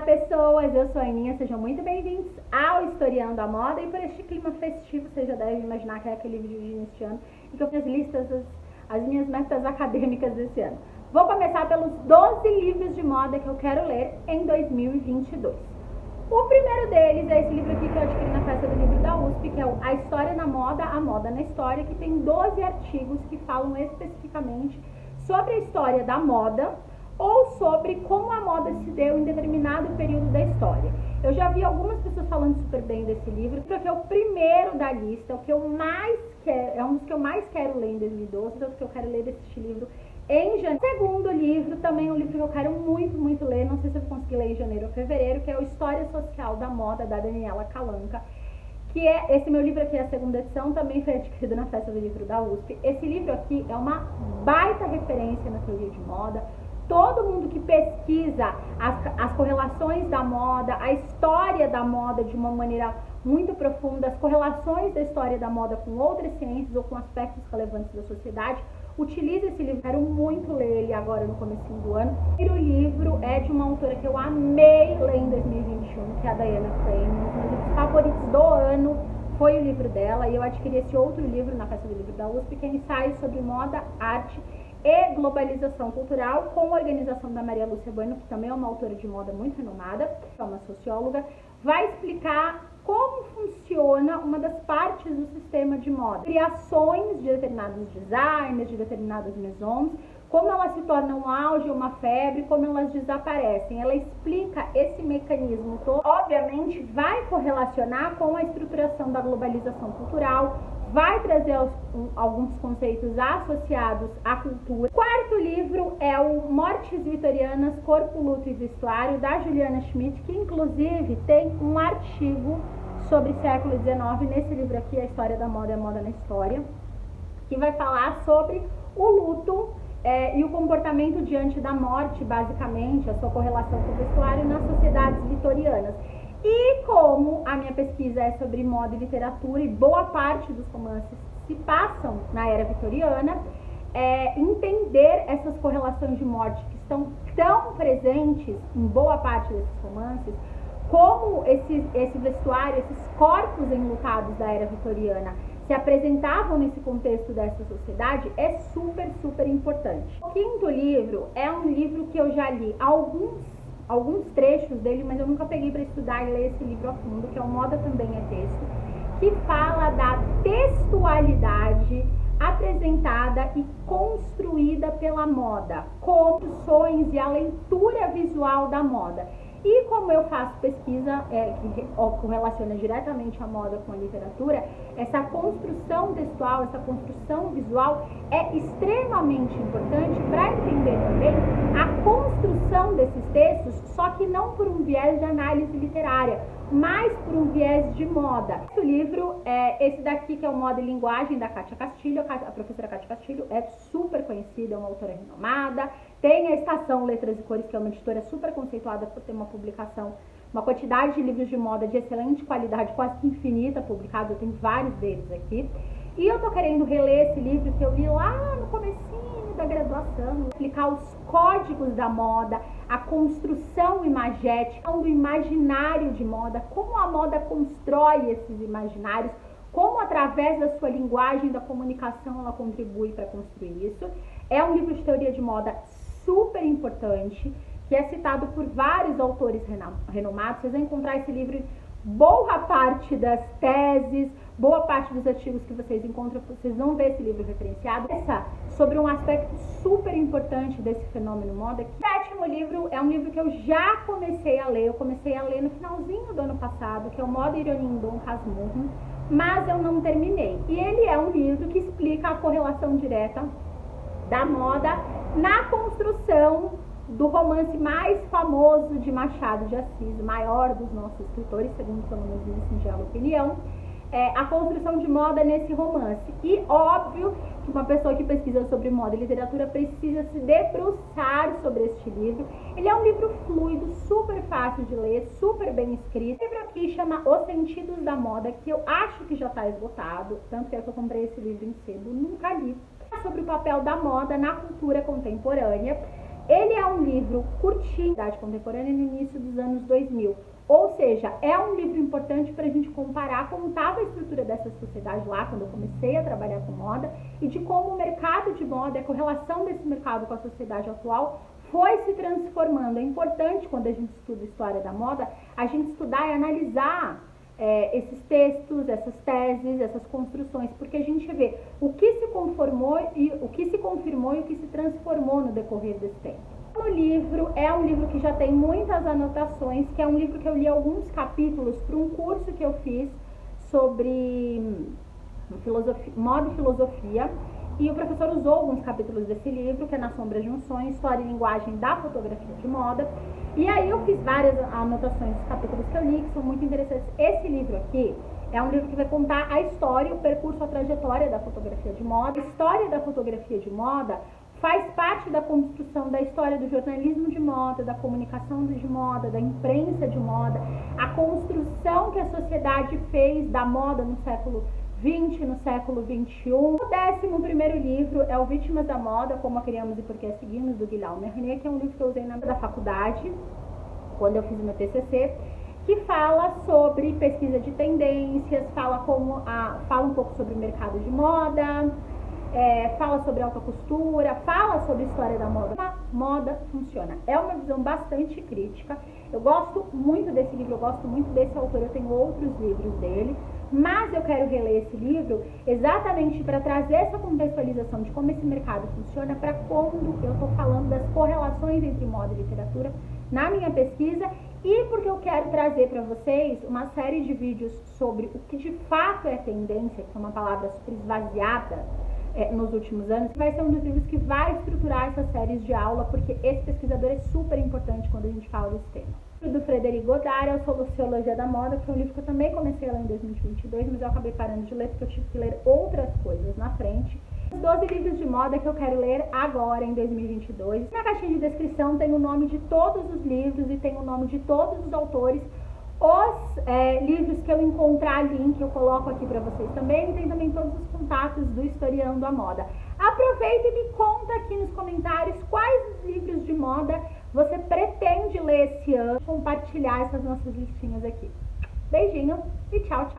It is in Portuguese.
pessoas, eu sou a Aninha, sejam muito bem-vindos ao Historiando a Moda. E por este clima festivo, você já deve imaginar que é aquele vídeo de início de ano e que eu fiz as listas, as minhas metas acadêmicas desse ano. Vou começar pelos 12 livros de moda que eu quero ler em 2022. O primeiro deles é esse livro aqui que eu adquiri na Festa do Livro da USP, que é o A História na Moda, a Moda na História, que tem 12 artigos que falam especificamente sobre a história da moda ou sobre como a moda se deu em determinado período da história. Eu já vi algumas pessoas falando super bem desse livro, porque é o primeiro da lista, o que eu mais quero, é um dos que eu mais quero ler em 2012, então que eu quero ler desse livro em janeiro. Segundo livro, também um livro que eu quero muito ler, não sei se eu vou conseguir ler em janeiro ou fevereiro, que é o História Social da Moda, da Daniela Calanca, que é, esse meu livro aqui é a segunda edição, também foi adquirido na Festa do Livro da USP. Esse livro aqui é uma baita referência na teoria de moda. Todo mundo que pesquisa as correlações da moda, a história da moda de uma maneira muito profunda, as correlações da história da moda com outras ciências ou com aspectos relevantes da sociedade, utiliza esse livro. Quero muito ler ele agora no comecinho do ano. O livro é de uma autora que eu amei ler em 2021, que é a Diana Crane. Um dos meus livros favoritos do ano foi o livro dela, e eu adquiri esse outro livro na Festa do Livro da USP, que é Ensaios sobre Moda, Arte e Globalização Cultural, com a organização da Maria Lúcia Bueno, que também é uma autora de moda muito renomada, é uma socióloga. Vai explicar como funciona uma das partes do sistema de moda, criações de determinados designers, de determinadas maisons, como elas se tornam um auge, uma febre, como elas desaparecem. Ela explica esse mecanismo todo. Obviamente vai correlacionar com a estruturação da globalização cultural, vai trazer alguns conceitos associados à cultura. O quarto livro é o Mortes Vitorianas, Corpo, Luto e Vestuário, da Juliana Schmidt, que inclusive tem um artigo sobre século XIX nesse livro aqui, A História da Moda e a Moda na História, que vai falar sobre o luto e o comportamento diante da morte, basicamente, a sua correlação com o vestuário nas sociedades vitorianas. E como a minha pesquisa é sobre moda e literatura, e boa parte dos romances se passam na era vitoriana, entender essas correlações de morte que estão tão presentes em boa parte desses romances, como esse vestuário, esses corpos enlutados da era vitoriana se apresentavam nesse contexto dessa sociedade, é super importante. O quinto livro é um livro que eu já li alguns trechos dele, mas eu nunca peguei para estudar e ler esse livro a fundo, que é o Moda Também é Texto, que fala da textualidade apresentada e construída pela moda, construções e a leitura visual da moda. E como eu faço pesquisa que correlaciona diretamente a moda com a literatura, essa construção textual, essa construção visual é extremamente importante para entender também a construção desses textos, só que não por um viés de análise literária, mas por um viés de moda. O livro é esse daqui, que é o Moda e Linguagem, da Kátia Castilho. A professora Kátia Castilho é super conhecida, é uma autora renomada. Tem a Estação Letras e Cores, que é uma editora super conceituada por ter uma publicação, uma quantidade de livros de moda de excelente qualidade, quase que infinita, publicados. Eu tenho vários deles aqui. E eu tô querendo reler esse livro que eu li lá no comecinho da graduação, explicar os códigos da moda, a construção imagética, do imaginário de moda, como a moda constrói esses imaginários, como através da sua linguagem, da comunicação, ela contribui para construir isso. É um livro de teoria de moda super importante, que é citado por vários autores renomados. Vocês vão encontrar esse livro em boa parte das teses, boa parte dos artigos que vocês encontram, vocês vão ver esse livro referenciado. Sobre um aspecto super importante desse fenômeno moda. O sétimo livro é um livro que eu já comecei a ler, eu comecei a ler no finalzinho do ano passado, que é o Moda, Ironia em Dom Casmurro, mas eu não terminei. E ele é um livro que explica a correlação direta da moda na construção do romance mais famoso de Machado de Assis, o maior dos nossos escritores, segundo pelo menos minha singela opinião, a construção de moda nesse romance. E óbvio que uma pessoa que pesquisa sobre moda e literatura precisa se debruçar sobre este livro. Ele é um livro fluido, super fácil de ler, super bem escrito. O livro aqui chama Os Sentidos da Moda, que eu acho que já está esgotado, tanto que eu comprei esse livro em sebo, nunca li. Sobre o papel da moda na cultura contemporânea. Ele é um livro curtinho, da idade contemporânea, no início dos anos 2000. Ou seja, é um livro importante para a gente comparar como estava a estrutura dessa sociedade lá, quando eu comecei a trabalhar com moda, e de como o mercado de moda, a correlação desse mercado com a sociedade atual, foi se transformando. É importante, quando a gente estuda a história da moda, a gente estudar e analisar esses textos, essas teses, essas construções, porque a gente vê o que se conformou e o que se confirmou e o que se transformou no decorrer desse tempo. O livro é um livro que já tem muitas anotações, que é um livro que eu li alguns capítulos para um curso que eu fiz sobre moda e filosofia, e o professor usou alguns capítulos desse livro, que é Na Sombra de um Sonho, História e Linguagem da Fotografia de Moda. E aí eu fiz várias anotações dos capítulos que eu li, que são muito interessantes. Esse livro aqui é um livro que vai contar a história, o percurso, a trajetória da fotografia de moda. A história da fotografia de moda faz parte da construção da história do jornalismo de moda, da comunicação de moda, da imprensa de moda, a construção que a sociedade fez da moda no século XX, no século XXI. O 11º livro é o Vítimas da Moda, Como a Criamos e Por que a Seguimos, do Guilherme Mernier, que é um livro que eu usei na faculdade, quando eu fiz o meu TCC, que fala sobre pesquisa de tendências, fala um pouco sobre o mercado de moda, fala sobre alta costura, fala sobre história da moda. A moda funciona. É uma visão bastante crítica. Eu gosto muito desse livro, eu gosto muito desse autor, eu tenho outros livros dele, mas eu quero reler esse livro exatamente para trazer essa contextualização de como esse mercado funciona, para quando eu estou falando das correlações entre moda e literatura na minha pesquisa, e porque eu quero trazer para vocês uma série de vídeos sobre o que de fato é tendência, que é uma palavra super esvaziada nos últimos anos. Vai ser um dos livros que vai estruturar essas séries de aula, porque esse pesquisador é super importante quando a gente fala desse tema. O do Frederic Godard é o Sociologia da Moda, que foi um livro que eu também comecei a ler em 2022, mas eu acabei parando de ler porque eu tive que ler outras coisas na frente. Os 12 livros de moda que eu quero ler agora, em 2022. Na caixinha de descrição tem o nome de todos os livros e tem o nome de todos os autores. Os livros que eu encontrar link eu coloco aqui para vocês também. Tem também todos os contatos do Historiando a Moda. Aproveita e me conta aqui nos comentários quais os livros de moda você pretende ler esse ano. Compartilhar essas nossas listinhas aqui. Beijinho e tchau, tchau.